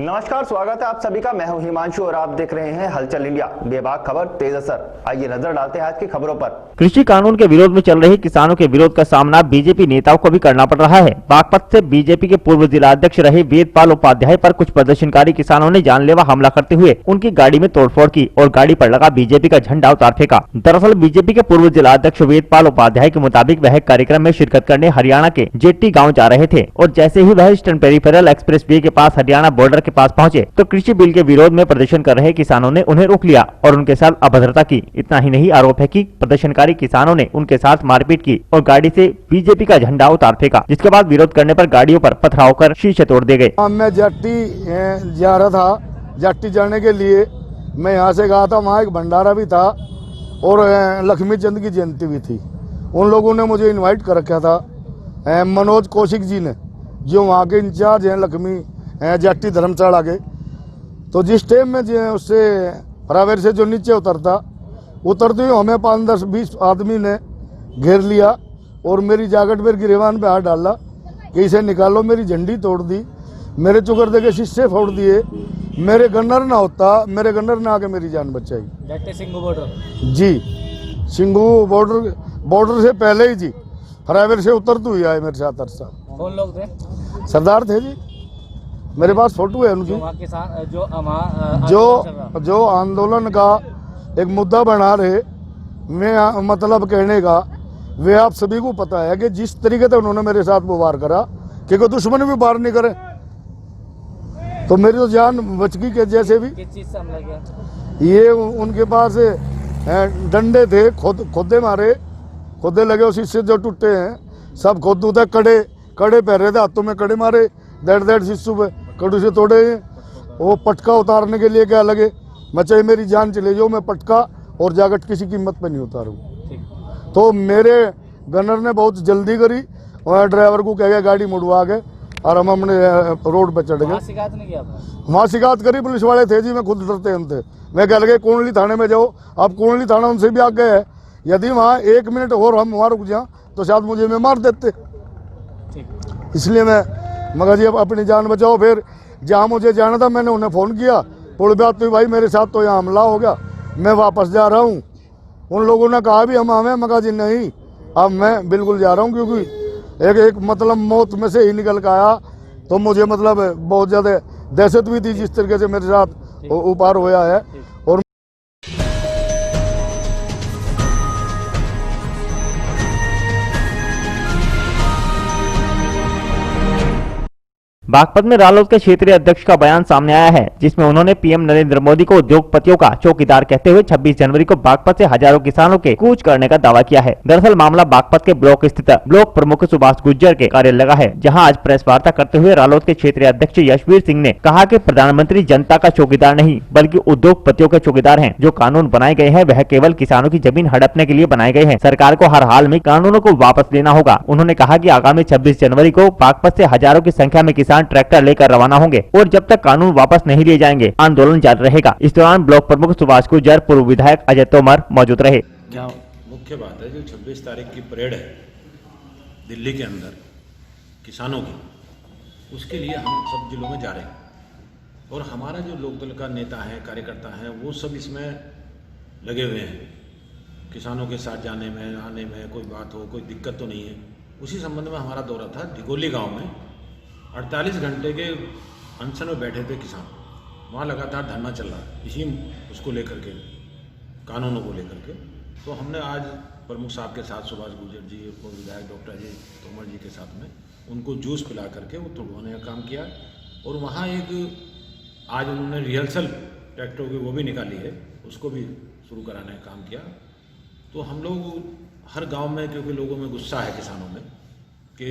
नमस्कार, स्वागत है आप सभी का। मैं हूं हिमांशु और आप देख रहे हैं हलचल इंडिया। बेबाक खबर तेज असर। आइए नजर डालते हैं आज की खबरों पर। कृषि कानून के विरोध में चल रहे किसानों के विरोध का सामना बीजेपी नेताओं को भी करना पड़ रहा है। बागपत से बीजेपी के पूर्व जिला अध्यक्ष रहे वेदपाल उपाध्याय पर कुछ प्रदर्शनकारी किसानों ने जानलेवा हमला करते हुए उनकी गाड़ी में तोड़फोड़ की और गाड़ी पर लगा बीजेपी का झंडा उतार फेंका। दरअसल बीजेपी के पूर्व जिला अध्यक्ष वेदपाल उपाध्याय के मुताबिक वह कार्यक्रम में शिरकत करने हरियाणा के जेट्टी गाँव जा रहे थे और जैसे ही वह ईस्टर्न पेरिफेरल एक्सप्रेस वे के पास हरियाणा बॉर्डर के पास पहुंचे तो कृषि बिल के विरोध में प्रदर्शन कर रहे किसानों ने उन्हें रोक लिया और उनके साथ अभद्रता की। इतना ही नहीं, आरोप है कि प्रदर्शनकारी किसानों ने उनके साथ मारपीट की और गाड़ी से बीजेपी का झंडा उतार फेंका, जिसके बाद विरोध करने पर गाड़ियों पर पथराव कर शीशे तोड़ दिए गए। मैं जट्टी जा रहा था। जट्टी जाने के लिए मैं यहाँ से गया था, वहाँ एक भंडारा भी था और लक्ष्मी चंद की जयंती भी थी। उन लोगों ने मुझे इन्वाइट कर रखा था, मनोज कौशिक जी ने, जो वहाँ के इंचार्ज हैं लक्ष्मी जट्टी धर्मशाला के। तो जिस टाइम में उससे प्राइवेट से जो नीचे उतरते हुए हमें 5-10-20 आदमी ने घेर लिया और मेरी जैकेट पर गिरेबान पे हाथ डाला कि इसे निकालो। मेरी झंडी तोड़ दी, मेरे चुकर दे के शीशे फोड़ दिए। मेरे गन्नर ना होता, मेरे गन्नर ने आके मेरी जान बचाई। सिंगू बॉर्डर जी, सिंगू बॉर्डर से पहले ही जी, प्राइवेट से उतरते हुए आए मेरे साथ अरसा। कौन लोग थे? सरदार थे जी, मेरे पास फोटो है उनकी। जो आंदोलन का एक मुद्दा बना रहे, मैं मतलब कहने का वे आप सभी को पता है कि जिस तरीके से उन्होंने मेरे साथ वो वार करा कि कोई दुश्मन भी वार नहीं करे, तो मेरी तो जान बच गई। के जैसे भी किस चीज से हमला किया? ये उनके पास डंडे थे, खोदे मारे, खोदे लगे, उसी से जो टूटे हैं सब खोदू थे। कड़े पहन रहे थे, हाथों में कड़े मारे, डेढ़ शिशु पे कड़ू से तोड़े। वो पटका उतारने के लिए क्या लगे, मैं चाहे मेरी जान चले जाओ, मैं पटका और जैकेट किसी कीमत पे नहीं उतारूँ। तो मेरे गनर ने बहुत जल्दी करी और ड्राइवर को कह गया गाड़ी मुड़वा के और हम अपने रोड पे चढ़ गए। शिकायत नहीं किया? वहाँ शिकायत करी, पुलिस वाले थे जी, मैं खुद डरते उनसे। मैं कह लगे कोनली थाने में जाओ। अब कोनली थाना उनसे भी आगे है, यदि वहाँ 1 मिनट और हम वहाँ रुक जाए तो शायद मुझे में मार देते। इसलिए मगर जी अब अपनी जान बचाओ। फिर जहाँ मुझे जाना था मैंने उन्हें फ़ोन किया, पुल बात तो भाई मेरे साथ तो यहाँ हमला हो गया, मैं वापस जा रहा हूँ। उन लोगों ने कहा भी हम हमें, मगर जी नहीं, अब मैं बिल्कुल जा रहा हूँ, क्योंकि एक मतलब मौत में से ही निकल के आया। तो मुझे मतलब बहुत ज़्यादा दहशत भी थी जिस तरीके से मेरे साथ ऊपर होया है। और बागपत में रालोद के क्षेत्रीय अध्यक्ष का बयान सामने आया है, जिसमें उन्होंने पीएम नरेंद्र मोदी को उद्योगपतियों का चौकीदार कहते हुए 26 जनवरी को बागपत से हजारों किसानों के कूच करने का दावा किया है। दरअसल मामला बागपत के ब्लॉक स्थित ब्लॉक प्रमुख सुभाष गुर्जर के कार्यालय लगा है, जहां आज प्रेस वार्ता करते हुए रालोद के क्षेत्रीय अध्यक्ष यशवीर सिंह ने कहा कि प्रधानमंत्री जनता का चौकीदार नहीं बल्कि उद्योगपतियों के चौकीदार हैं। जो कानून बनाए गए हैं वह केवल किसानों की जमीन हड़पने के लिए बनाए गए हैं। सरकार को हर हाल में कानूनों को वापस लेना होगा। उन्होंने कहा कि आगामी 26 जनवरी को बागपत से हजारों की संख्या में किसान ट्रैक्टर लेकर रवाना होंगे और जब तक कानून वापस नहीं लिए जाएंगे आंदोलन जारी रहेगा। इस दौरान ब्लॉक प्रमुख सुभाष गुर्जर, पूर्व विधायक अजय तोमर मौजूद रहे। क्या मुख्य बात है, जो 26 तारीख की परेड है दिल्ली के अंदर किसानों की, उसके लिए हम सब जिलों में जा रहे हैं और हमारा जो लोकदल का नेता है, कार्यकर्ता है, वो सब इसमें लगे हुए हैं। किसानों के साथ जाने में आने में कोई बात हो, कोई दिक्कत तो नहीं है। उसी संबंध में हमारा दौरा था ढिगोली गाँव में। 48 घंटे के अनशन में बैठे थे किसान, वहाँ लगातार धरना चल रहा है इसी उसको लेकर के, कानूनों को लेकर के। तो हमने आज प्रमुख साहब के साथ, सुभाष गुर्जर जी और विधायक डॉक्टर अजय तोमर जी के साथ में उनको जूस पिला करके वो तोड़वाने का काम किया। और वहाँ एक आज उन्होंने रिहर्सल ट्रैक्टर की वो भी निकाली है, उसको भी शुरू कराने का काम किया। तो हम लोग हर गाँव में, क्योंकि लोगों में गुस्सा है किसानों में कि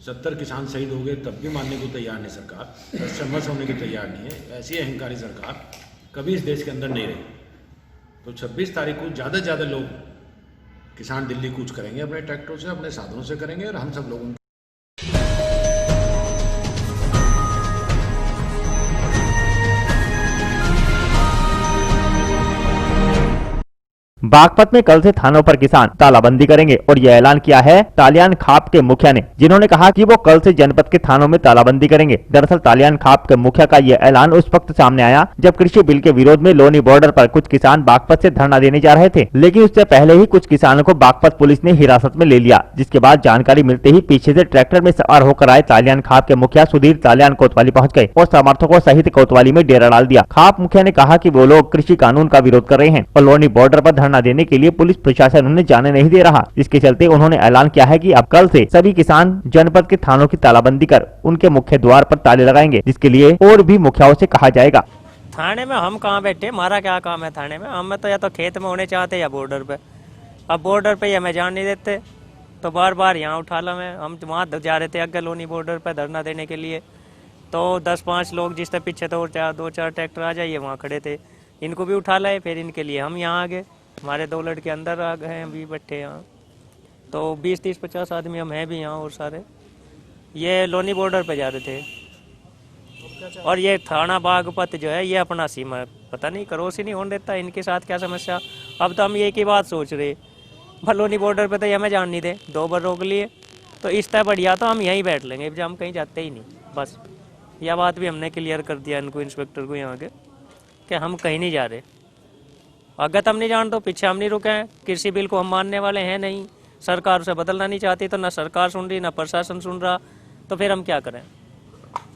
70 किसान शहीद हो गए तब भी मानने को तैयार नहीं सरकार, सहमत होने को तैयार नहीं है। ऐसी अहंकारी सरकार कभी इस देश के अंदर नहीं रही। तो 26 तारीख को ज़्यादा से ज़्यादा लोग किसान दिल्ली कूच करेंगे, अपने ट्रैक्टरों से, अपने साधनों से करेंगे और हम सब लोगों बागपत में कल से थानों पर किसान तालाबंदी करेंगे और यह ऐलान किया है तालियान खाप के मुखिया ने, जिन्होंने कहा कि वो कल से जनपद के थानों में तालाबंदी करेंगे। दरअसल तालियान खाप के मुखिया का यह ऐलान उस वक्त सामने आया जब कृषि बिल के विरोध में लोनी बॉर्डर पर कुछ किसान बागपत से धरना देने जा रहे थे, लेकिन उससे पहले ही कुछ किसानों को बागपत पुलिस ने हिरासत में ले लिया, जिसके बाद जानकारी मिलते ही पीछे से ट्रैक्टर में सवार होकर आए तालियान खाप के मुखिया सुधीर तालियान कोतवाली पहुंच गए और समर्थकों सहित कोतवाली में डेरा डाल दिया। खाप मुखिया ने कहा कि वो लोग कृषि कानून का विरोध कर रहे हैं और लोनी बॉर्डर पर धरना देने के लिए पुलिस प्रशासन उन्हें जाने नहीं दे रहा, जिसके चलते उन्होंने ऐलान किया है कि अब कल से सभी किसान जनपद के थानों की तालाबंदी कर उनके मुख्य द्वार पर ताले लगाएंगे, जिसके लिए और भी मुखियाओं से कहा जाएगा। थाने में हम कहाँ बैठे, हमारा क्या काम है थाने में? हम तो या तो खेत में होने चाहते या बॉर्डर पे। अब बॉर्डर पे हमें जान नहीं देते तो बार बार यहाँ उठा ला में। हम वहाँ जा रहे थे अग्गे लोनी बॉर्डर पे धरना देने के लिए, तो 10-5 लोग जिससे पीछे तो 2-4 ट्रैक्टर आ जाइए वहाँ खड़े थे, इनको भी उठा लाए। फिर इनके लिए हम यहाँ आ गए, हमारे 2 लड़के अंदर आ गए हैं, अभी बैठे यहाँ। तो 20-30-50 आदमी हम हैं भी यहाँ और सारे ये लोनी बॉर्डर पे जा रहे थे। और ये थाना बागपत जो है ये अपना सीमा पता नहीं क्रॉस ही नहीं होने देता, इनके साथ क्या समस्या। अब तो हम एक ही बात सोच रहे, लोनी बॉर्डर पे तो ये हमें जान नहीं दे, 2 बार रोक लिए तो इस तरह बढ़िया तो हम यहीं बैठ लेंगे, जब हम कहीं जाते ही नहीं। बस यह बात भी हमने क्लियर कर दिया इनको, इंस्पेक्टर को यहाँ के, कि हम कहीं नहीं जा रहे। अगर हम नहीं जान तो पीछे हम नहीं रुके हैं। कृषि बिल को हम मानने वाले हैं नहीं, सरकार उसे बदलना नहीं चाहती, तो ना सरकार सुन रही ना प्रशासन सुन रहा, तो फिर हम क्या करें।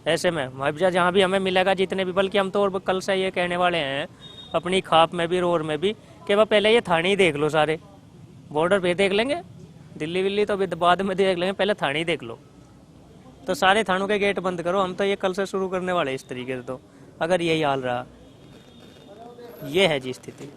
ऐसे में मुआवजा जहाँ भी हमें मिलेगा जितने भी, बल्कि हम तो और कल से ये कहने वाले हैं अपनी खाप में भी रोर में भी कि वह पहले ये थाने ही देख लो, सारे बॉर्डर पे देख लेंगे, दिल्ली विल्ली तो बाद में देख लेंगे, पहले थाने ही देख लो। तो सारे थानों के गेट बंद करो, हम तो ये कल से शुरू करने वाले इस तरीके से। तो अगर यही हाल रहा, ये है जी स्थिति।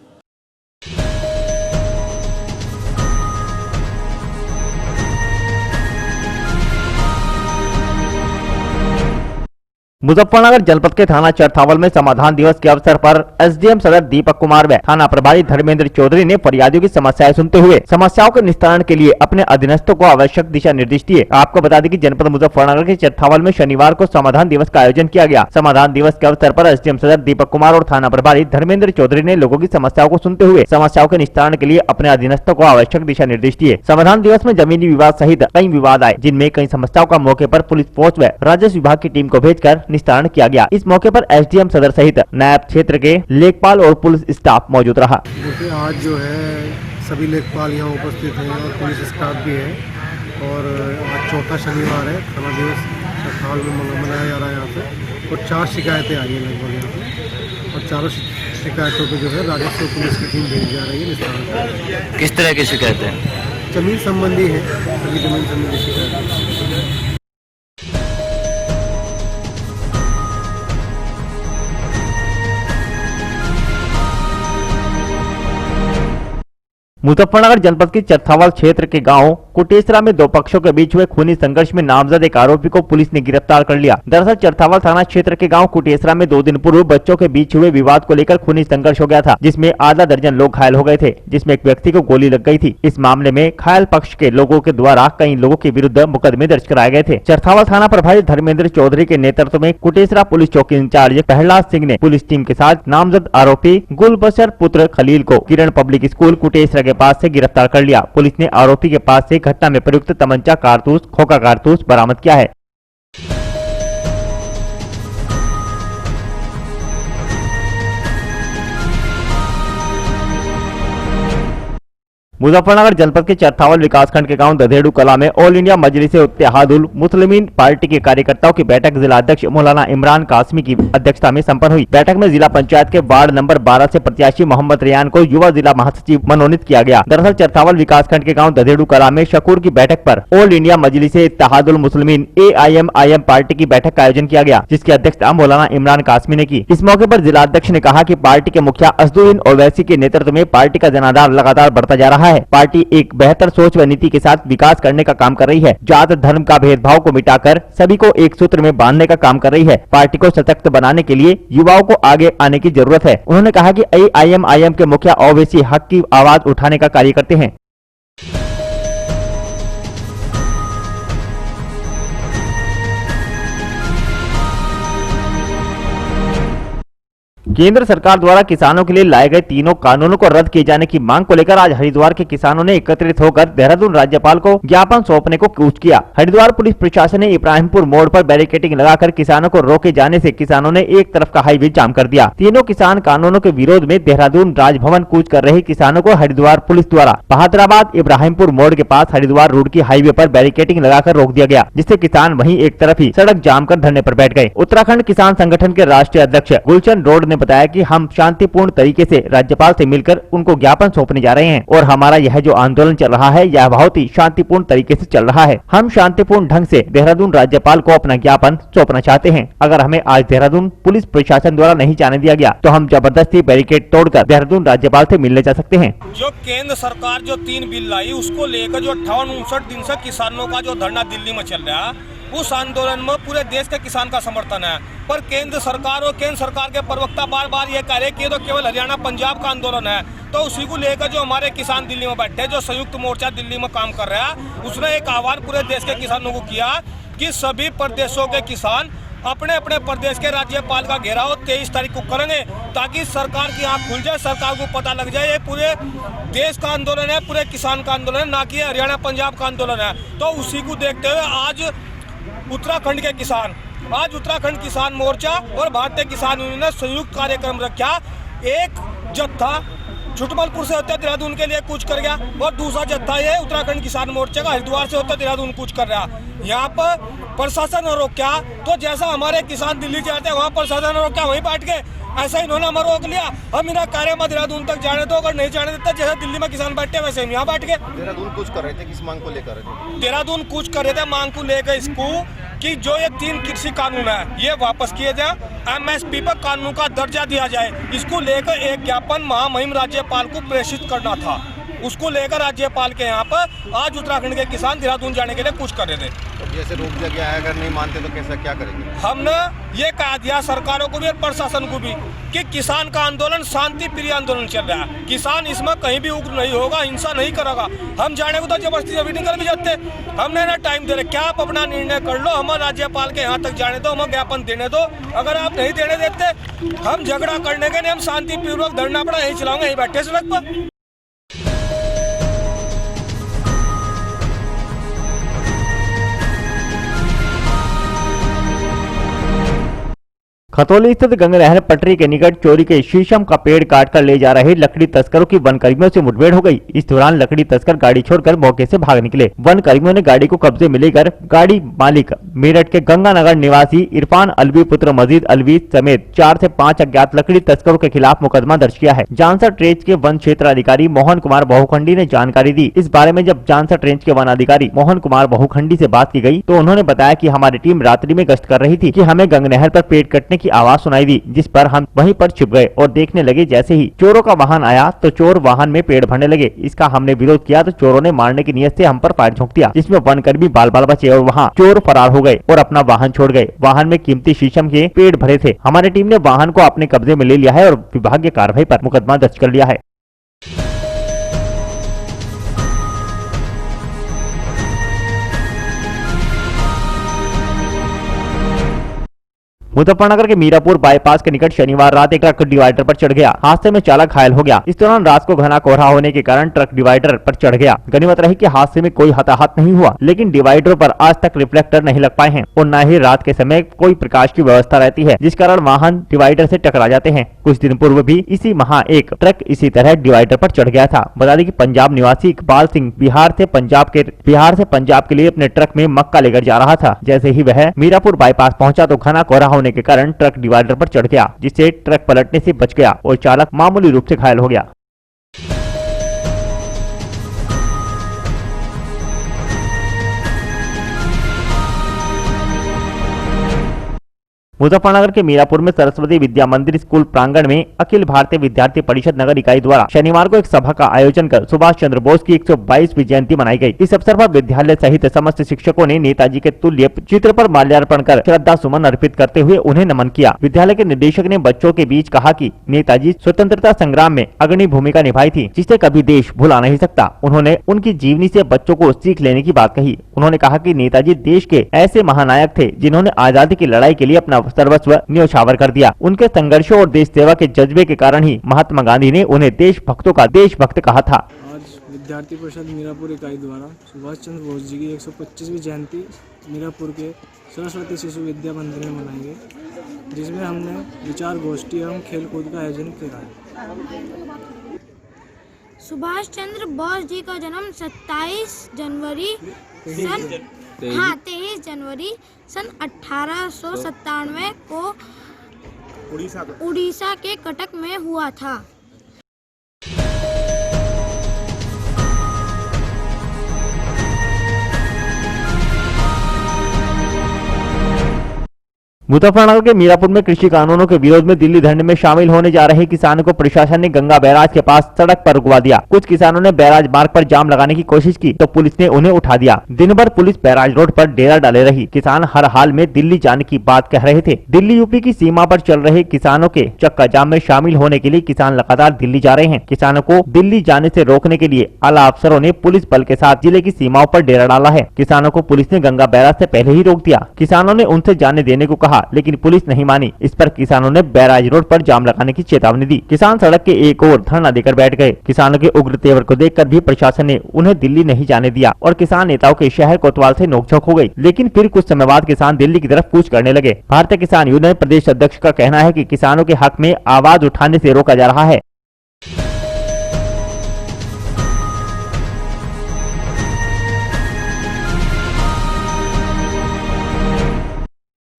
मुजफ्फरनगर जनपद के थाना चरथावल में समाधान दिवस के अवसर पर एसडीएम सदर दीपक कुमार व थाना प्रभारी धर्मेंद्र चौधरी ने फरियादियों की समस्याएं सुनते हुए समस्याओं के निस्तारण के लिए अपने अधीनस्थों को आवश्यक दिशा निर्देश दिए। आपको बता दें कि जनपद मुजफ्फरनगर के चरथावल में शनिवार को समाधान दिवस का आयोजन किया गया। समाधान दिवस के अवसर पर एसडीएम सदर दीपक कुमार और थाना प्रभारी धर्मेंद्र चौधरी ने लोगों की समस्याओं को सुनते हुए समस्याओं के निस्तारण के लिए अपने अधीनस्थों को आवश्यक दिशा निर्देश दिए। समाधान दिवस में जमीनी विवाद सहित कई विवाद आए, जिनमें कई समस्याओं का मौके पर पुलिस फोर्स व राजस्व विभाग की टीम को भेजकर निस्तारण किया गया। इस मौके पर एसडीएम सदर सहित नायब क्षेत्र के लेखपाल और पुलिस स्टाफ मौजूद रहा। देखिए आज जो है सभी लेखपाल यहाँ उपस्थित हैं और पुलिस स्टाफ भी है, और आज चौथा शनिवार है, थाना दिवस चरथावल में मनाया जा रहा है यहाँ पे। और 4 शिकायतें आई हैं लगभग यहाँ पे, और चारों शिकायतों को जो है राजस्व पुलिस की टीम भेजी जा रही है निस्तारण। किस तरह की शिकायतें? जमीन संबंधी है, सभी जमीन संबंधी शिकायतें। मुजफ्फरनगर जनपद के चरथावल क्षेत्र के गांव कुटेसरा में 2 पक्षों के बीच हुए खूनी संघर्ष में नामजद एक आरोपी को पुलिस ने गिरफ्तार कर लिया। दरअसल चरथावल थाना क्षेत्र के गांव कुटेसरा में 2 दिन पूर्व बच्चों के बीच हुए विवाद को लेकर खूनी संघर्ष हो गया था, जिसमें आधा दर्जन लोग घायल हो गए थे, जिसमें एक व्यक्ति को गोली लग गई थी। इस मामले में घायल पक्ष के लोगों के द्वारा कई लोगों के विरुद्ध मुकदमे दर्ज कराए गए थे। चरथावल थाना प्रभारी धर्मेंद्र चौधरी के नेतृत्व में कुटेसरा पुलिस चौकी इंचार्ज प्रहलाद सिंह ने पुलिस टीम के साथ नामजद आरोपी गुलबशर पुत्र खलील को किरण पब्लिक स्कूल कुटेसरा के पास से गिरफ्तार कर लिया। पुलिस ने आरोपी के पास से घटना में प्रयुक्त तमंचा, कारतूस, खोखा कारतूस बरामद किया है। मुजफ्फरनगर जनपद के चरथावल विकासखंड के गांव दधेड़ू कला में ऑल इंडिया मजलिस-ए-इत्तेहादुल मुस्लिमीन पार्टी के कार्यकर्ताओं की बैठक जिला अध्यक्ष मौलाना इमरान कासमी की अध्यक्षता में संपन्न हुई। बैठक में जिला पंचायत के वार्ड नंबर 12 से प्रत्याशी मोहम्मद रियान को युवा जिला महासचिव मनोनीत किया गया। दरअसल चरथावल विकासखंड के गाँव दधेड़ू कला में शकूर की बैठक पर ऑल इंडिया मजलिस-ए-इत्तेहादुल मुस्लिमीन AIM पार्टी की बैठक का आयोजन किया गया, जिसकी अध्यक्षता मौलाना इमरान कासमी ने की। इस मौके पर जिला अध्यक्ष ने कहा कि पार्टी के मुखिया असदुद्दीन ओवैसी के नेतृत्व में पार्टी का जनाधार लगातार बढ़ता जा रहा है। पार्टी एक बेहतर सोच व नीति के साथ विकास करने का काम कर रही है। जात धर्म का भेदभाव को मिटाकर सभी को एक सूत्र में बांधने का काम कर रही है। पार्टी को सशक्त बनाने के लिए युवाओं को आगे आने की जरूरत है। उन्होंने कहा कि AIM के मुखिया ओवैसी हक की आवाज उठाने का कार्य करते हैं। केंद्र सरकार द्वारा किसानों के लिए लाए गए तीनों कानूनों को रद्द किए जाने की मांग को लेकर आज हरिद्वार के किसानों ने एकत्रित होकर देहरादून राज्यपाल को ज्ञापन सौंपने को कूच किया। हरिद्वार पुलिस प्रशासन ने इब्राहिमपुर मोड़ पर बैरिकेडिंग लगाकर किसानों को रोके जाने से किसानों ने एक तरफ का हाईवे जाम कर दिया। तीनों किसान कानूनों के विरोध में देहरादून राजभवन कूच कर रहे किसानों को हरिद्वार पुलिस द्वारा बहादुराबाद इब्राहिमपुर मोड़ के पास हरिद्वार रोड की हाईवे पर बैरिकेडिंग लगाकर रोक दिया गया, जिससे किसान वहीं एक तरफ ही सड़क जाम कर धरने पर बैठ गए। उत्तराखंड किसान संगठन के राष्ट्रीय अध्यक्ष गुलशन रोड ने बताया कि हम शांतिपूर्ण तरीके से राज्यपाल से मिलकर उनको ज्ञापन सौंपने जा रहे हैं और हमारा यह जो आंदोलन चल रहा है यह बहुत ही शांतिपूर्ण तरीके से चल रहा है। हम शांतिपूर्ण ढंग से देहरादून राज्यपाल को अपना ज्ञापन सौंपना चाहते हैं। अगर हमें आज देहरादून पुलिस प्रशासन द्वारा नहीं जाने दिया गया तो हम जबरदस्ती बैरिकेड तोड़कर देहरादून राज्यपाल से मिलने जा सकते हैं। जो केंद्र सरकार जो 3 बिल लाई उसको लेकर जो 58-59 दिन से किसानों का जो धरना दिल्ली में चल रहा है, उस आंदोलन में पूरे देश के किसान का समर्थन है। पर केंद्र सरकार और केंद्र सरकार के प्रवक्ता बार बार ये कह रहे कि ये तो केवल हरियाणा पंजाब का आंदोलन है। तो उसी को लेकर जो हमारे किसान दिल्ली में बैठे, जो संयुक्त मोर्चा दिल्ली में काम कर रहा है, उसने एक आह्वान पूरे देश के किसानों को किया कि सभी प्रदेशों के किसान अपने अपने प्रदेश के राज्यपाल का घेराव 23 तारीख को करेंगे, ताकि सरकार की आंख खुल जाए, सरकार को पता लग जाए ये पूरे देश का आंदोलन है, पूरे किसान का आंदोलन है, ना कि हरियाणा पंजाब का आंदोलन है। तो उसी को देखते हुए आज उत्तराखंड के किसान, आज उत्तराखंड किसान मोर्चा और भारतीय किसान यूनियन ने संयुक्त कार्यक्रम रखा। एक जत्था छुटमलपुर से होते देहरादून के लिए कूच कर गया और दूसरा जत्था ये उत्तराखंड किसान मोर्चा का हरिद्वार से होते देहरादून कूच कर रहा। यहाँ पर प्रशासन ने रोका, तो जैसा हमारे किसान दिल्ली जाते हैं वहाँ प्रशासन ने रोका, वहीं बैठ गए। ऐसा इन्होंने हमें रोक लिया। हम इन्हें कार्य में देहरादून तक जाने दो, अगर नहीं जाने देते जैसे दिल्ली में किसान बैठे वैसे हम यहाँ बैठ गए। देहरादून कूच कर रहे थे, किस मांग को लेकर? देहरादून कूच कर रहे थे मांग को लेकर इसको कि जो ये 3 कृषि कानून है ये वापस किए जाए, MSP पर कानून का दर्जा दिया जाए। इसको लेकर एक ज्ञापन महामहिम राज्यपाल को प्रेषित करना था। उसको लेकर राज्यपाल के यहाँ पर आज उत्तराखंड के किसान देहरादून जाने के लिए कूच कर रहे थे। तो जैसे रोक दिया गया है, अगर नहीं मानते तो कैसा क्या करेंगे? हमने ये कह दिया सरकारों को भी और प्रशासन को भी कि किसान का आंदोलन शांति प्रिय आंदोलन चल रहा है। किसान इसमें कहीं भी उग्र नहीं होगा, हिंसा नहीं करेगा। हम जाने को तो जबरदस्ती अभी निकल भी जाते। हमने ना टाइम दे रहे, क्या आप अपना निर्णय कर लो, हमें राज्यपाल के यहाँ तक जाने दो, हमें ज्ञापन देने दो। अगर आप नहीं देने देते हम झगड़ा करने के लिए हम शांतिपूर्वक धरना पड़ा यही चलाओगे, यही बैठे सड़क पर। खतौली स्थित गंगनहर पटरी के निकट चोरी के शीशम का पेड़ काटकर ले जा रहे लकड़ी तस्करों की वन कर्मियों से मुठभेड़ हो गई। इस दौरान लकड़ी तस्कर गाड़ी छोड़कर मौके से भाग निकले। वन कर्मियों ने गाड़ी को कब्जे में लेकर गाड़ी मालिक मेरठ के गंगानगर निवासी इरफान अलवी पुत्र मजीद अलवी समेत 4 से 5 अज्ञात लकड़ी तस्करों के खिलाफ मुकदमा दर्ज किया है। जानसर रेंज के वन क्षेत्र अधिकारी मोहन कुमार बहुखंडी ने जानकारी दी। इस बारे में जब जानसर रेंज के वन अधिकारी मोहन कुमार बहुखंडी से बात की गई तो उन्होंने बताया कि हमारी टीम रात्रि में गश्त कर रही थी कि हमें गंगनहर पर पेड़ कटने की आवाज सुनाई दी, जिस पर हम वहीं पर छिप गए और देखने लगे। जैसे ही चोरों का वाहन आया तो चोर वाहन में पेड़ भरने लगे। इसका हमने विरोध किया तो चोरों ने मारने की नियत से हम पर फायर झोंक दिया, जिसमें वनकर्मी बाल बाल बचे और वहां चोर फरार हो गए और अपना वाहन छोड़ गए। वाहन में कीमती शीशम के पेड़ भरे थे। हमारी टीम ने वाहन को अपने कब्जे में ले लिया है और विभागीय कार्रवाई पर मुकदमा दर्ज कर लिया है। मुजफ्फरनगर के मीरापुर बाईपास के निकट शनिवार रात एक ट्रक डिवाइडर पर चढ़ गया। हादसे में चालक घायल हो गया। इस दौरान रात को घना कोहरा होने के कारण ट्रक डिवाइडर पर चढ़ गया। गनीमत रही कि हादसे में कोई हताहत नहीं हुआ, लेकिन डिवाइडर पर आज तक रिफ्लेक्टर नहीं लग पाए हैं और न ही रात के समय कोई प्रकाश की व्यवस्था रहती है, जिस कारण वाहन डिवाइडर से टकरा जाते हैं। कुछ दिन पूर्व भी इसी माह एक ट्रक इसी तरह डिवाइडर पर चढ़ गया था। बता दें कि पंजाब निवासी इकबाल सिंह बिहार से पंजाब के लिए अपने ट्रक में मक्का लेकर जा रहा था। जैसे ही वह मीरापुर बाईपास पहुंचा तो घना कोहरा होने के कारण ट्रक डिवाइडर पर चढ़ गया, जिससे ट्रक पलटने से बच गया और चालक मामूली रूप से घायल हो गया। मुजफ्फरनगर के मीरापुर में सरस्वती विद्या मंदिर स्कूल प्रांगण में अखिल भारतीय विद्यार्थी परिषद नगर इकाई द्वारा शनिवार को एक सभा का आयोजन कर सुभाष चंद्र बोस की 122वीं जयंती मनाई गई। इस अवसर पर विद्यालय सहित समस्त शिक्षकों ने नेताजी के तुल्य चित्र पर माल्यार्पण कर श्रद्धा सुमन अर्पित करते हुए उन्हें नमन किया। विद्यालय के निदेशक ने बच्चों के बीच कहा कि नेताजी स्वतंत्रता संग्राम में अग्रणी भूमिका निभाई थी, जिसे कभी देश भुला नहीं सकता। उन्होंने उनकी जीवनी से बच्चों को सीख लेने की बात कही। उन्होंने कहा कि नेताजी देश के ऐसे महानायक थे जिन्होंने आजादी की लड़ाई के लिए अपना सर्वस्व न्योछावर कर दिया। उनके संघर्षों और देश सेवा के जज्बे के कारण ही महात्मा गांधी ने उन्हें देशभक्तों का देशभक्त कहा था। आज विद्यार्थी परिषद मीरापुर इकाई द्वारा सुभाष चंद्र बोस जी की 125वीं जयंती मीरापुर के सरस्वती शिशु विद्या मंदिर में मनाई गई, जिसमें हमने विचार गोष्ठी एवं खेलकूद का आयोजन किया है। सुभाष चंद्र बोस जी का जन्म 23 जनवरी सन 1897 को उड़ीसा के कटक में हुआ था। मुजफ्फरनगर के मीरापुर में कृषि कानूनों के विरोध में दिल्ली धरने में शामिल होने जा रहे किसानों को प्रशासन ने गंगा बैराज के पास सड़क पर रुकवा दिया। कुछ किसानों ने बैराज मार्ग पर जाम लगाने की कोशिश की तो पुलिस ने उन्हें उठा दिया। दिन भर पुलिस बैराज रोड पर डेरा डाले रही। किसान हर हाल में दिल्ली जाने की बात कह रहे थे। दिल्ली यूपी की सीमा पर चल रहे किसानों के चक्का जाम में शामिल होने के लिए किसान लगातार दिल्ली जा रहे हैं। किसानों को दिल्ली जाने से रोकने के लिए आला अफसरों ने पुलिस बल के साथ जिले की सीमाओं पर डेरा डाला है। किसानों को पुलिस ने गंगा बैराज से पहले ही रोक दिया। किसानों ने उनसे जाने देने को कहा, लेकिन पुलिस नहीं मानी। इस पर किसानों ने बैराज रोड पर जाम लगाने की चेतावनी दी। किसान सड़क के एक ओर धरना देकर बैठ गए। किसानों के उग्र तेवर को देखकर भी प्रशासन ने उन्हें दिल्ली नहीं जाने दिया और किसान नेताओं के शहर कोतवाल से नोकझोंक हो गई। लेकिन फिर कुछ समय बाद किसान दिल्ली की तरफ कूच करने लगे। भारतीय किसान यूनियन प्रदेश अध्यक्ष का कहना है कि किसानों के हक में आवाज उठाने से रोका जा रहा है।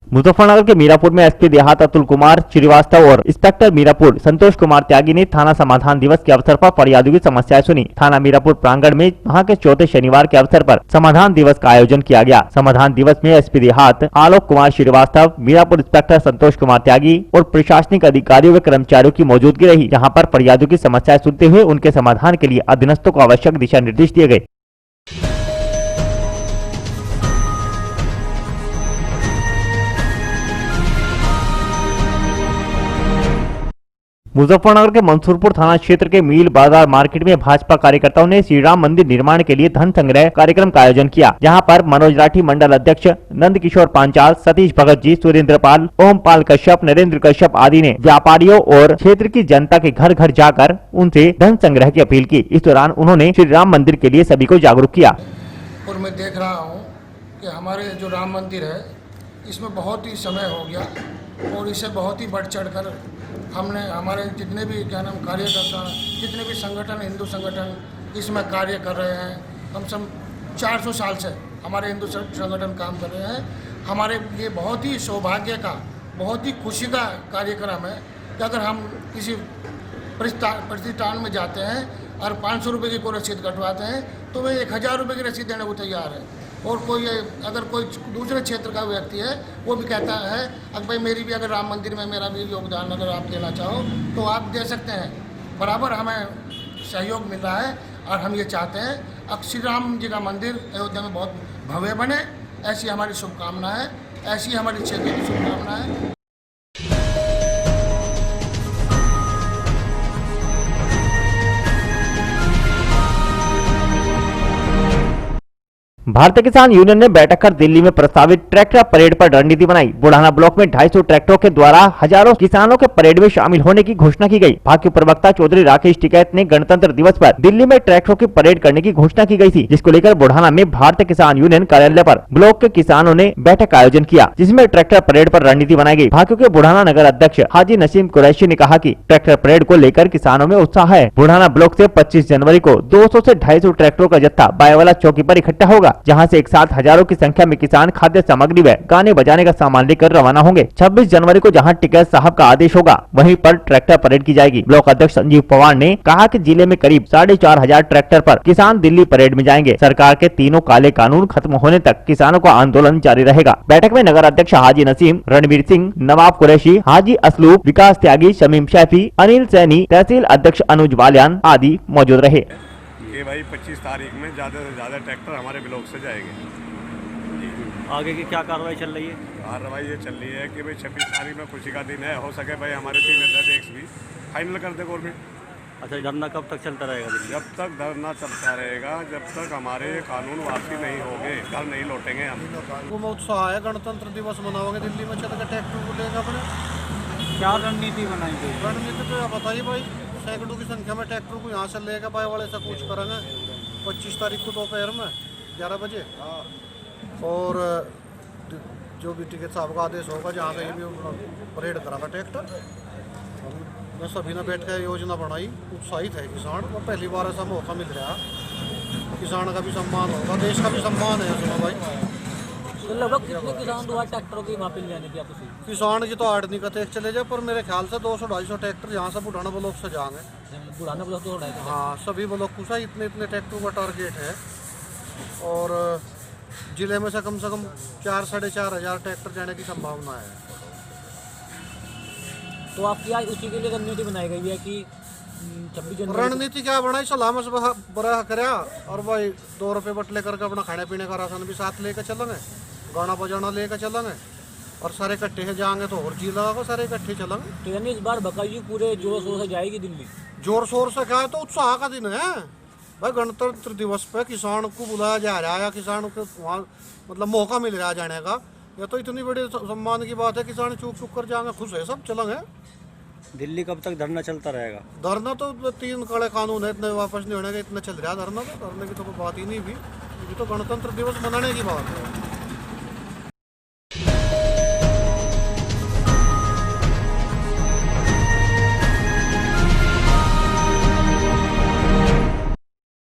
मुजफ्फरनगर के मीरापुर में एसपी देहात अतुल कुमार श्रीवास्तव और इंस्पेक्टर मीरापुर संतोष कुमार त्यागी ने थाना समाधान दिवस के अवसर पर फरियादियों की समस्याएं सुनी। थाना मीरापुर प्रांगण में वहां के चौथे शनिवार के अवसर पर समाधान दिवस का आयोजन किया गया। समाधान दिवस में एसपी देहात आलोक कुमार श्रीवास्तव, मीरापुर इंस्पेक्टर संतोष कुमार त्यागी और प्रशासनिक अधिकारियों व कर्मचारियों की मौजूदगी रही, जहाँ पर फरियादियों की समस्याएं सुनते हुए उनके समाधान के लिए अधीनस्थों को आवश्यक दिशा निर्देश दिए गए। मुजफ्फरनगर के मंसूरपुर थाना क्षेत्र के मील बाजार मार्केट में भाजपा कार्यकर्ताओं ने श्री राम मंदिर निर्माण के लिए धन संग्रह कार्यक्रम का आयोजन किया, जहां पर मनोज राठी मंडल अध्यक्ष, नंद किशोर पांचाल, सतीश भगत जी, सुरेंद्र पाल, ओमपाल कश्यप, नरेंद्र कश्यप आदि ने व्यापारियों और क्षेत्र की जनता के घर घर जाकर उनसे धन संग्रह की अपील की। इस दौरान उन्होंने श्री राम मंदिर के लिए सभी को जागरूक किया। और मैं देख रहा हूँ कि हमारे जो राम मंदिर है इसमें बहुत ही समय हो गया और इसे बहुत ही बढ़ चढ़ कर हमने हमारे जितने भी क्या नाम कार्यकर्ता, जितने भी संगठन, हिंदू संगठन इसमें कार्य कर रहे हैं। हम सब 400 साल से हमारे हिंदू संगठन काम कर रहे हैं। हमारे लिए बहुत ही सौभाग्य का, बहुत ही खुशी का कार्यक्रम है कि अगर हम किसी प्रतिष्ठान में जाते हैं और 500 रुपये की कोई रसीद कटवाते हैं तो वे 1000 रुपये की रसीद देने को तैयार है। और कोई अगर कोई दूसरे क्षेत्र का व्यक्ति है वो भी कहता है अगर भाई मेरी भी अगर राम मंदिर में मेरा भी योगदान अगर आप देना चाहो तो आप दे सकते हैं। बराबर हमें सहयोग मिल रहा है और हम ये चाहते हैं अब श्री राम जी का मंदिर अयोध्या में बहुत भव्य बने, ऐसी हमारी शुभकामना है, ऐसी हमारी क्षेत्र की शुभकामना है। भारतीय किसान यूनियन ने बैठक कर दिल्ली में प्रस्तावित ट्रैक्टर परेड पर रणनीति बनाई। बुढ़ाना ब्लॉक में 250 ट्रैक्टरों के द्वारा हजारों किसानों के परेड में शामिल होने की घोषणा की गई। भाजपा प्रवक्ता चौधरी राकेश टिकैत ने गणतंत्र दिवस पर दिल्ली में ट्रैक्टरों की परेड करने की घोषणा की गई थी, जिसको लेकर बुढ़ाना में भारतीय किसान यूनियन कार्यालय पर ब्लॉक के किसानों ने बैठक का आयोजन किया, जिसमें ट्रैक्टर परेड पर रणनीति बनाई गई। भाजपा के बुढ़ाना नगर अध्यक्ष हाजी नसीम कुरैशी ने कहा कि ट्रैक्टर परेड को लेकर किसानों में उत्साह है। बुढ़ाना ब्लॉक से 25 जनवरी को 200 से 250 ट्रैक्टरों का जत्था बायवाला चौकी पर इकट्ठा होगा, जहाँ से एक साथ हजारों की संख्या में किसान खाद्य सामग्री व गाने बजाने का सामान लेकर रवाना होंगे। 26 जनवरी को जहां टिकैत साहब का आदेश होगा वहीं पर ट्रैक्टर परेड की जाएगी। ब्लॉक अध्यक्ष संजीव पवार ने कहा कि जिले में करीब 4500 ट्रैक्टर पर किसान दिल्ली परेड में जाएंगे। सरकार के तीनों काले कानून खत्म होने तक किसानों का आंदोलन जारी रहेगा। बैठक में नगर अध्यक्ष हाजी नसीम, रणवीर सिंह, नवाब कुरैशी, हाजी असलूब, विकास त्यागी, शमीम शैफी, अनिल सैनी, तहसील अध्यक्ष अनुज बालियान आदि मौजूद रहे। ये भाई 25 तारीख में ज़्यादा से ज़्यादा ट्रैक्टर हमारे ब्लॉक से जाएंगे। आगे की क्या कार्रवाई चल रही है? कार्रवाई ये चल रही है कि भाई 26 तारीख में खुशी का दिन है, हो सके भाई हमारे 3 अध्यादेश भी फाइनल कर दे गवर्नमेंट। अच्छा, धरना कब तक चलता रहेगा दिल्ली? जब तक धरना चलता रहेगा, जब तक हमारे कानून वापसी नहीं होंगे, घर नहीं लौटेंगे हम। वो उत्साह है, गणतंत्र दिवस मनाओगे दिल्ली में, चल के ट्रैक्टर को लेंगे अपने। क्या रणनीति बनाई गई? रणनीति तो बताइए भाई, सैकड़ों की संख्या में ट्रैक्टर को यहाँ से लेकर बाय वाले से कूच करेंगे 25 तारीख को दोपहर में 11 बजे। और जो भी टिकट साहब का आदेश होगा, जहाँ कहीं भी परेड करागा ट्रैक्टर। मैं सभी ने बैठ कर योजना बनाई, उत्साहित है किसान, और पहली बार ऐसा मौका मिल रहा है। किसान का भी सम्मान होगा, देश का भी सम्मान है। सुनो भाई, तो लगभग कितने किसान द्वारा ट्रैक्टरों की वहाँ पे ले जाने की आप किसान की तो 8 नहीं कहते चले जाए, पर मेरे ख्याल से 200-250 ट्रैक्टर यहाँ से बुढ़ाना ब्लॉक से जाएंगे। बुढ़ाना ब्लॉक तो हाँ, सभी ब्लॉक को सा इतने ट्रैक्टर का टारगेट है। और जिले में से कम 4-4.5 हज़ार ट्रैक्टर जाने की संभावना है। तो आपकी आज उसी के लिए रणनीति बनाई गई है कि 26 जनवरी? रणनीति क्या बनाई, सलाह में बड़ा करया, और भाई 2 रुपये बट लेकर के अपना खाने पीने का राशन भी साथ लेकर चलेंगे, गाना बजाना लेकर चलेंगे, और सारे इकट्ठे जाएंगे तो और जी लगा, सारे इकट्ठे चलेंगे। तो यानी इस बार बकाई पूरे जोर शोर से जाएगी दिल्ली? जोर शोर से क्या है, तो उत्साह का दिन है भाई। गणतंत्र दिवस पे किसान को बुलाया जा रहा है, या किसान को वहाँ मतलब मौका मिल रहा है जाने का, यह तो इतनी बड़ी सम्मान की बात है। किसान चूक कर जाएंगे, खुश है, सब चलेंगे। दिल्ली कब तक धरना चलता रहेगा? धरना तो 3 कड़े कानून है, इतने वापस नहीं होने का, इतना चल रहा है धरना। तो धरने की तो कोई बात ही नहीं भी, ये तो गणतंत्र दिवस मनाने की बात है।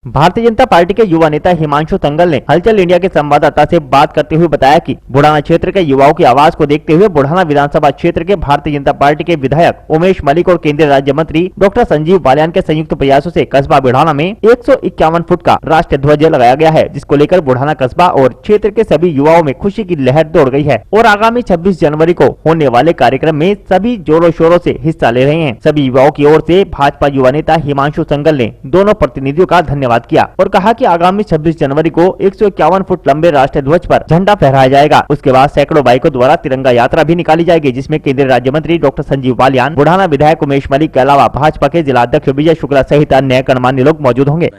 भारतीय जनता पार्टी के युवा नेता हिमांशु तंगल ने हलचल इंडिया के संवाददाता से बात करते हुए बताया कि बुढ़ाना क्षेत्र के युवाओं की आवाज को देखते हुए बुढ़ाना विधानसभा क्षेत्र के भारतीय जनता पार्टी के विधायक उमेश मलिक और केंद्रीय राज्य मंत्री डॉक्टर संजीव बालियान के संयुक्त प्रयासों से कस्बा बुढ़ाना में 151 फुट का राष्ट्रीय ध्वज लगाया गया है, जिसको लेकर बुढ़ाना कस्बा और क्षेत्र के सभी युवाओं में खुशी की लहर दौड़ गई है और आगामी 26 जनवरी को होने वाले कार्यक्रम में सभी जोरों शोरों से हिस्सा ले रहे हैं। सभी युवाओं की ओर से भाजपा युवा नेता हिमांशु तंगल ने दोनों प्रतिनिधियों का धन्यवाद किया और कहा कि आगामी 26 जनवरी को 151 फुट लंबे राष्ट्रीय ध्वज पर झंडा फहराया जाएगा। उसके बाद सैकड़ों बाइकों द्वारा तिरंगा यात्रा भी निकाली जाएगी, जिसमें केंद्रीय राज्य मंत्री डॉक्टर संजीव बालियान, बुढ़ाना विधायक उमेश मलिक के अलावा भाजपा के जिलाध्यक्ष विजय शुक्ला सहित अन्य गणमान्य लोग मौजूद होंगे।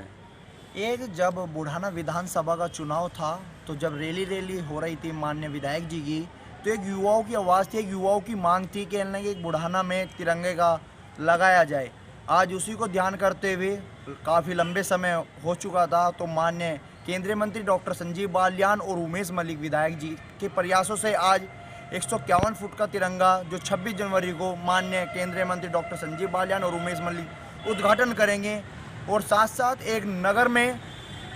एक जब बुढ़ाना विधानसभा का चुनाव था, तो जब रैली हो रही थी माननीय विधायक जी की, तो एक युवाओं की आवाज़ थी, एक युवाओं की मांग थी कि एक बुढ़ाना में तिरंगे का लगाया जाए। आज उसी को ध्यान करते हुए काफ़ी लंबे समय हो चुका था, तो माननीय केंद्रीय मंत्री डॉक्टर संजीव बालियान और उमेश मलिक विधायक जी के प्रयासों से आज 151 फुट का तिरंगा जो 26 जनवरी को माननीय केंद्रीय मंत्री डॉक्टर संजीव बालियान और उमेश मलिक उद्घाटन करेंगे। और साथ साथ एक नगर में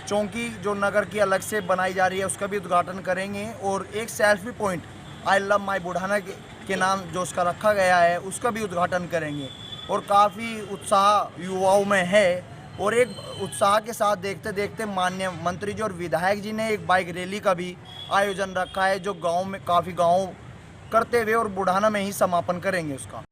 चौकी जो नगर की अलग से बनाई जा रही है उसका भी उद्घाटन करेंगे, और एक selfie point I love my Budhana के नाम जो उसका रखा गया है उसका भी उद्घाटन करेंगे। और काफ़ी उत्साह युवाओं में है, और एक उत्साह के साथ देखते देखते माननीय मंत्री जी और विधायक जी ने एक बाइक रैली का भी आयोजन रखा है, जो गांव में काफ़ी गांव करते हुए और बुढ़ाना में ही समापन करेंगे उसका।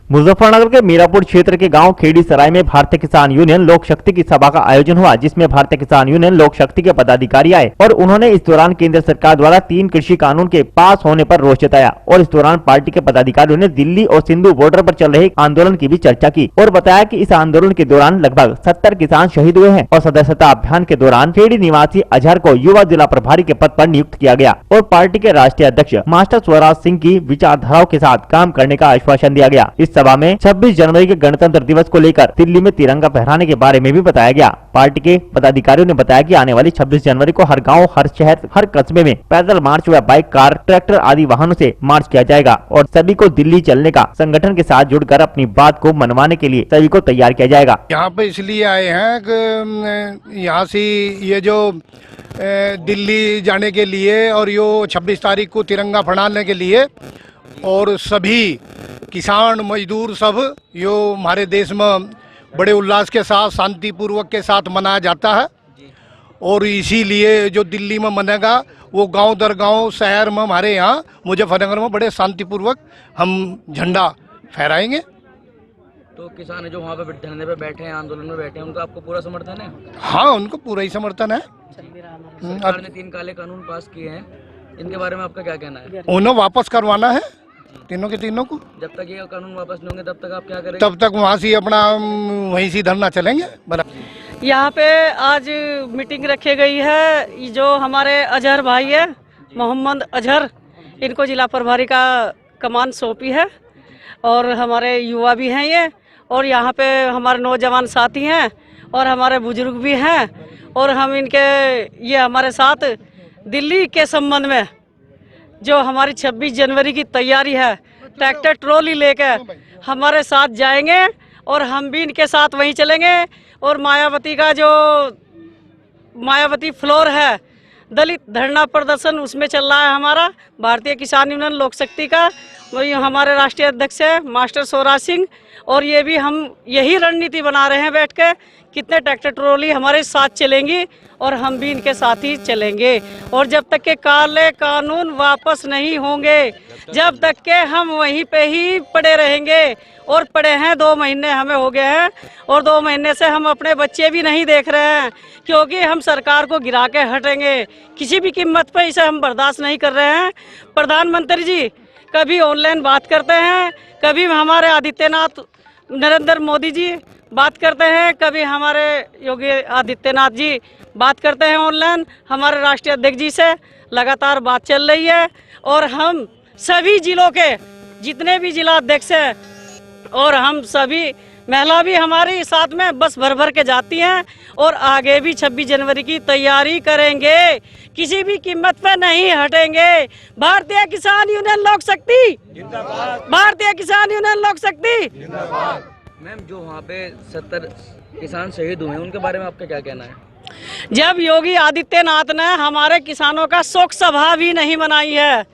मुजफ्फरनगर के मीरापुर क्षेत्र के गांव खेड़ी सराय में भारतीय किसान यूनियन लोक शक्ति की सभा का आयोजन हुआ, जिसमें भारतीय किसान यूनियन लोक शक्ति के पदाधिकारी आए और उन्होंने इस दौरान केंद्र सरकार द्वारा 3 कृषि कानून के पास होने पर रोष जताया। और इस दौरान पार्टी के पदाधिकारियों ने दिल्ली और सिंधु बॉर्डर पर चल रहे आंदोलन की भी चर्चा की और बताया कि इस आंदोलन के दौरान लगभग 70 किसान शहीद हुए हैं। और सदस्यता अभियान के दौरान खेड़ी निवासी अजहर को युवा जिला प्रभारी के पद पर नियुक्त किया गया और पार्टी के राष्ट्रीय अध्यक्ष मास्टर स्वराज सिंह की विचारधाराओं के साथ काम करने का आश्वासन दिया गया। इस सभा में 26 जनवरी के गणतंत्र दिवस को लेकर दिल्ली में तिरंगा फहराने के बारे में भी बताया गया। पार्टी के पदाधिकारियों ने बताया कि आने वाली 26 जनवरी को हर गांव, हर शहर, हर कस्बे में पैदल मार्च व बाइक, कार, ट्रैक्टर आदि वाहनों से मार्च किया जाएगा और सभी को दिल्ली चलने का संगठन के साथ जुड़कर अपनी बात को मनवाने के लिए सभी को तैयार किया जाएगा। यहाँ पे इसलिए आए हैं कि यहाँ से ये जो दिल्ली जाने के लिए और यो 26 तारीख को तिरंगा फहराने के लिए, और सभी किसान मजदूर सब यो हमारे देश में बड़े उल्लास के साथ शांतिपूर्वक के साथ मनाया जाता है। और इसीलिए जो दिल्ली में मनेगा वो गांव दर गांव शहर में हमारे यहाँ मुजफ्फरनगर में बड़े शांतिपूर्वक हम झंडा फहराएंगे। तो किसान जो वहाँ पे धरने पे बैठे हैं, आंदोलन में बैठे हैं, उनका आपको पूरा समर्थन है? हाँ, उनको पूरा ही समर्थन है। सरकार ने 3 काले कानून पास किए हैं, इनके बारे में आपका क्या कहना है? उन्हें वापस करवाना है, तीनों के तीनों को। जब तक ये कानून वापस नहीं होंगे तब तक आप क्या करेंगे? तब तक वहाँ से अपना वहीं से धरना चलेंगे। यहाँ पे आज मीटिंग रखी गई है। जो हमारे अजहर भाई है, मोहम्मद अजहर, इनको जिला प्रभारी का कमान सौंपी है और हमारे युवा भी हैं ये, और यहाँ पे हमारे नौजवान साथी हैं और हमारे बुजुर्ग भी हैं, और हम इनके ये हमारे साथ दिल्ली के संबंध में जो हमारी 26 जनवरी की तैयारी है, ट्रैक्टर ट्रॉली लेकर हमारे साथ जाएंगे और हम भी इनके साथ वहीं चलेंगे। और मायावती का जो मायावती फ्लोर है, दलित धरना प्रदर्शन, उसमें चल रहा है हमारा भारतीय किसान यूनियन लोक शक्ति का। वही हमारे राष्ट्रीय अध्यक्ष है मास्टर स्वराज सिंह, और ये भी हम यही रणनीति बना रहे हैं बैठ के, कितने ट्रैक्टर ट्रॉली हमारे साथ चलेंगी और हम भी इनके साथ ही चलेंगे। और जब तक के काले कानून वापस नहीं होंगे, जब तक के हम वहीं पे ही पड़े रहेंगे। और पड़े हैं 2 महीने हमें हो गए हैं, और 2 महीने से हम अपने बच्चे भी नहीं देख रहे हैं, क्योंकि हम सरकार को गिरा के हटेंगे किसी भी कीमत पर। इसे हम बर्दाश्त नहीं कर रहे हैं। प्रधानमंत्री जी कभी ऑनलाइन बात करते हैं, कभी हमारे आदित्यनाथ नरेंद्र मोदी जी बात करते हैं, कभी हमारे योगी आदित्यनाथ जी बात करते हैं ऑनलाइन। हमारे राष्ट्रीय अध्यक्ष जी से लगातार बात चल रही है, और हम सभी जिलों के जितने भी जिला अध्यक्ष हैं और हम सभी महिला भी हमारी साथ में बस भर भर के जाती हैं, और आगे भी 26 जनवरी की तैयारी करेंगे, किसी भी कीमत पे नहीं हटेंगे। भारतीय किसान यूनियन लोक शक्ति जिंदाबाद, भारतीय किसान यूनियन लोक शक्ति जिंदाबाद। मैम, जो वहाँ पे 70 किसान शहीद हुए हैं, उनके बारे में आपका क्या कहना है? जब योगी आदित्यनाथ ने हमारे किसानों का शोक सभा भी नहीं मनाई है,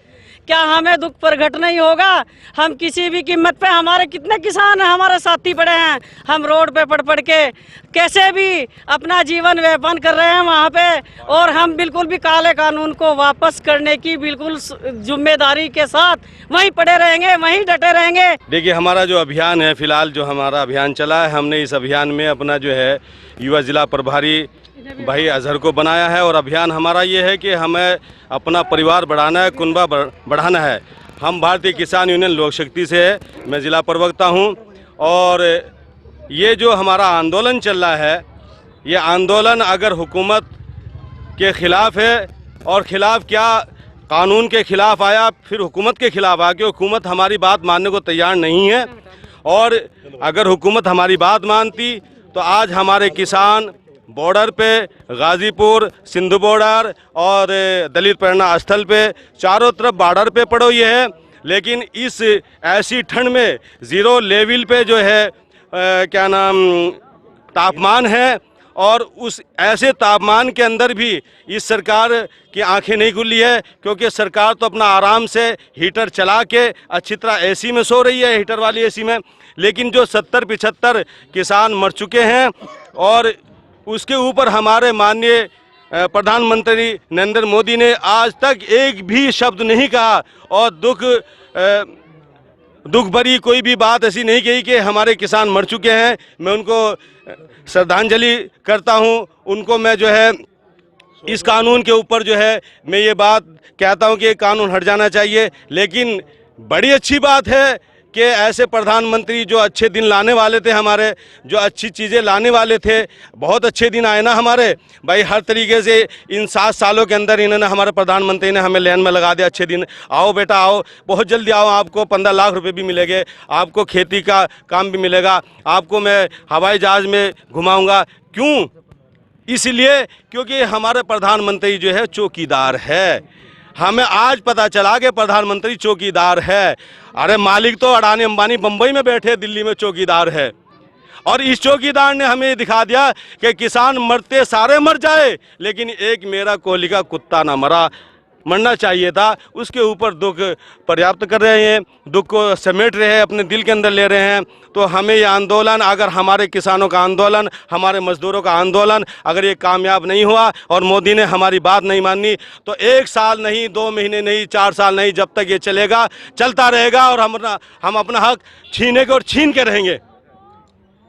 क्या हमें दुख प्रकट नहीं होगा? हम किसी भी कीमत पे, हमारे कितने किसान हैं हमारे साथी पड़े हैं, हम रोड पे पड़ के कैसे भी अपना जीवन व्यापन कर रहे हैं वहाँ पे, और हम बिल्कुल भी काले कानून को वापस करने की बिल्कुल जिम्मेदारी के साथ वहीं पड़े रहेंगे, वहीं डटे रहेंगे। देखिए, हमारा जो अभियान है, फिलहाल जो हमारा अभियान चला है, हमने इस अभियान में अपना जो है युवा जिला प्रभारी भाई अजहर को बनाया है, और अभियान हमारा ये है कि हमें अपना परिवार बढ़ाना है, कुनबा बढ़ाना है। हम भारतीय किसान यूनियन लोक शक्ति से है, मैं जिला प्रवक्ता हूं, और ये जो हमारा आंदोलन चल रहा है, ये आंदोलन अगर हुकूमत के ख़िलाफ़ है, और ख़िलाफ़ क्या, कानून के ख़िलाफ़ आया, फिर हुकूमत के ख़िलाफ़ आया, कि हुकूमत हमारी बात मानने को तैयार नहीं है। और अगर हुकूमत हमारी बात मानती तो आज हमारे किसान बॉर्डर पे, गाज़ीपुर, सिंधु बॉर्डर और दलित प्रेरणा स्थल पे, चारों तरफ बॉर्डर पे पड़ो ये है। लेकिन इस ऐसी ठंड में 0 लेवल पे जो है क्या नाम तापमान है, और उस ऐसे तापमान के अंदर भी इस सरकार की आंखें नहीं खुली है, क्योंकि सरकार तो अपना आराम से हीटर चला के अच्छी तरह एसी में सो रही है, हीटर वाली एसी में। लेकिन जो 70-75 किसान मर चुके हैं, और उसके ऊपर हमारे माननीय प्रधानमंत्री नरेंद्र मोदी ने आज तक एक भी शब्द नहीं कहा, और दुख भरी कोई भी बात ऐसी नहीं कही कि हमारे किसान मर चुके हैं। मैं उनको श्रद्धांजलि करता हूं, उनको मैं जो है इस कानून के ऊपर जो है मैं ये बात कहता हूं कि ये कानून हट जाना चाहिए। लेकिन बड़ी अच्छी बात है कि ऐसे प्रधानमंत्री जो अच्छे दिन लाने वाले थे, हमारे जो अच्छी चीज़ें लाने वाले थे, बहुत अच्छे दिन आए ना हमारे भाई। हर तरीके से इन 7 सालों के अंदर इन्होंने, हमारे प्रधानमंत्री ने हमें लाइन में लगा दिया। अच्छे दिन, आओ बेटा आओ, बहुत जल्दी आओ, आपको 15 लाख रुपए भी मिलेंगे, आपको खेती का काम भी मिलेगा, आपको मैं हवाई जहाज़ में घुमाऊँगा। क्यों? इसलिए क्योंकि हमारे प्रधानमंत्री जो है चौकीदार है। हमें आज पता चला कि प्रधानमंत्री चौकीदार है। अरे मालिक तो अडानी अंबानी बम्बई में बैठे, दिल्ली में चौकीदार है। और इस चौकीदार ने हमें दिखा दिया कि किसान मरते सारे मर जाए, लेकिन एक मेरा कोहली का कुत्ता ना मरा। मरना चाहिए था। उसके ऊपर दुख पर्याप्त कर रहे हैं, दुख को समेट रहे हैं, अपने दिल के अंदर ले रहे हैं। तो हमें ये आंदोलन, अगर हमारे किसानों का आंदोलन, हमारे मजदूरों का आंदोलन अगर ये कामयाब नहीं हुआ और मोदी ने हमारी बात नहीं मानी, तो 1 साल नहीं, 2 महीने नहीं, 4 साल नहीं, जब तक ये चलेगा, चलता रहेगा। और हम अपना हक छीने के और छीन के रहेंगे।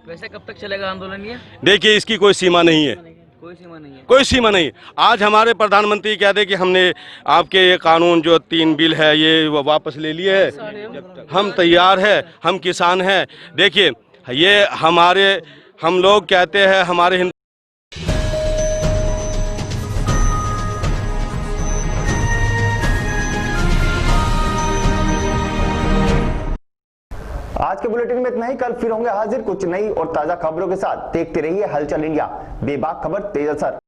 वैसे कब तक चलेगा आंदोलन ये? देखिए, इसकी कोई सीमा नहीं है, कोई सीमा नहीं है। कोई सीमा नहीं। आज हमारे प्रधानमंत्री कहते हैं कि हमने आपके ये कानून जो 3 बिल है ये वापस ले लिए है, हम तैयार है, हम किसान हैं। देखिए, ये हम लोग कहते हैं हमारे आज के बुलेटिन में इतना ही। कल फिर होंगे हाजिर कुछ नई और ताजा खबरों के साथ। देखते रहिए हलचल इंडिया, बेबाक खबर तेज असर।